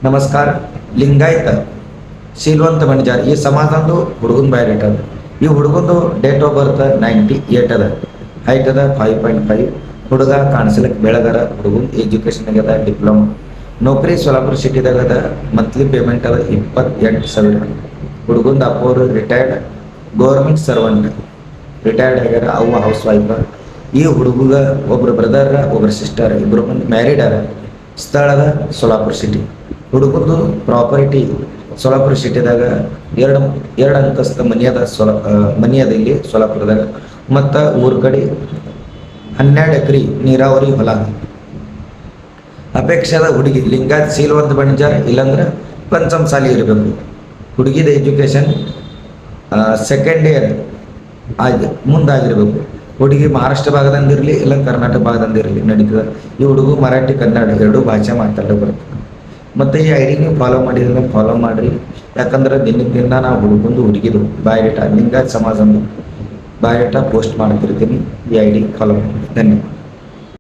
ನಮಸ್ಕಾರ. ಲಿಂಗಾಯತ ಶೀಲವಂತ ಬಣಿಜಾರ್ ಈ ಸಮಾಜಂದು ಹುಡುಗನ ಬಯೋಡೇಟ್ ಅದ. ಈ ಹುಡುಗಂದು ಡೇಟ್ ಆಫ್ ಬರ್ತ್ 98 ಅದ. ಹೈಟ್ ಅದ 5.5. ಹುಡುಗ ಕಾಣಿಸ್ಲಿಕ್ಕೆ ಬೆಳಗರ. ಹುಡುಗನ ಎಜುಕೇಶನ್ ಆಗ್ಯದ ಡಿಪ್ಲೊಮಾ. ನೌಕರಿ ಸೋಲಾಪುರ ಸಿಟಿದಾಗ ಅದ. ಮಂತ್ಲಿ ಪೇಮೆಂಟ್ ಅದ 28,000. ಹುಡುಗಂದು ಅಪ್ಪವರು ರಿಟೈರ್ಡ್ ಗೌರ್ಮೆಂಟ್ ಸರ್ವೆಂಟ್, ರಿಟೈರ್ಡ್ ಆಗ್ಯಾರ. ಅವು ಹೌಸ್ ವೈಫ್. ಈ ಹುಡುಗ ಒಬ್ರು ಬ್ರದರ್ ಒಬ್ರು ಸಿಸ್ಟರ್ ಇಬ್ರು ಮಂದಿ ಮ್ಯಾರಿಡ್ ಅರ. ಸ್ಥಳದ ಸೋಲಾಪುರ ಸಿಟಿ. ಹುಡುಗಂದು ಪ್ರಾಪರ್ಟಿ ಸೋಲಾಪುರ ಸಿಟಿದಾಗ ಎರಡು ಅಂತಸ್ತ ಮನಿ ಅದ ಇಲ್ಲಿ ಸೋಲಾಪುರದಾಗ. ಮತ್ತು ಊರ ಕಡೆ 12 ಎಕರೆ ನೀರಾವರಿ ಹೊಲ. ಅಪೇಕ್ಷಾದ ಹುಡುಗಿ ಲಿಂಗಾಯತ್ ಶೀಲವಂತ ಬಣಿಜಾರ್ ಇಲ್ಲಾಂದ್ರೆ ಪಂಚಮ ಸಾಲಿ ಇರಬೇಕು. ಹುಡುಗಿದ ಎಜುಕೇಶನ್ ಸೆಕೆಂಡ್ ಇಯರ್ ಮುಂದಾಗಿರ್ಬೇಕು. ಹುಡುಗಿ ಮಹಾರಾಷ್ಟ್ರ ಭಾಗದಂದಿರಲಿ ಇಲ್ಲ ಕರ್ನಾಟಕ ಭಾಗದಂದಿರಲಿ ನಡೀತದೆ. ಈ ಹುಡುಗ ಮರಾಠಿ ಕನ್ನಡ ಎರಡೂ ಭಾಷೆ ಮಾತಾಡೋ ಬರುತ್ತೆ. ಮತ್ತು ಈ ಐಡಿ ನೀವು ಫಾಲೋ ಮಾಡಿದ್ರೆ ಫಾಲೋ ಮಾಡಿರಿ. ಯಾಕಂದ್ರೆ ದಿನಕ್ಕೆ ದಿನ ನಾವು ಹುಡುಗಂದು ಹುಡುಗಿದು ಬಯೋಡೇಟಾ ಲಿಂಗಾಯತ್ ಸಮಾಜಂದು ಬಯೋಡೇಟಾ ಪೋಸ್ಟ್ ಮಾಡ್ತಿರ್ತೀನಿ. ಈ ಐಡಿ ಫಾಲೋ ಮಾಡಿ. ಧನ್ಯವಾದ.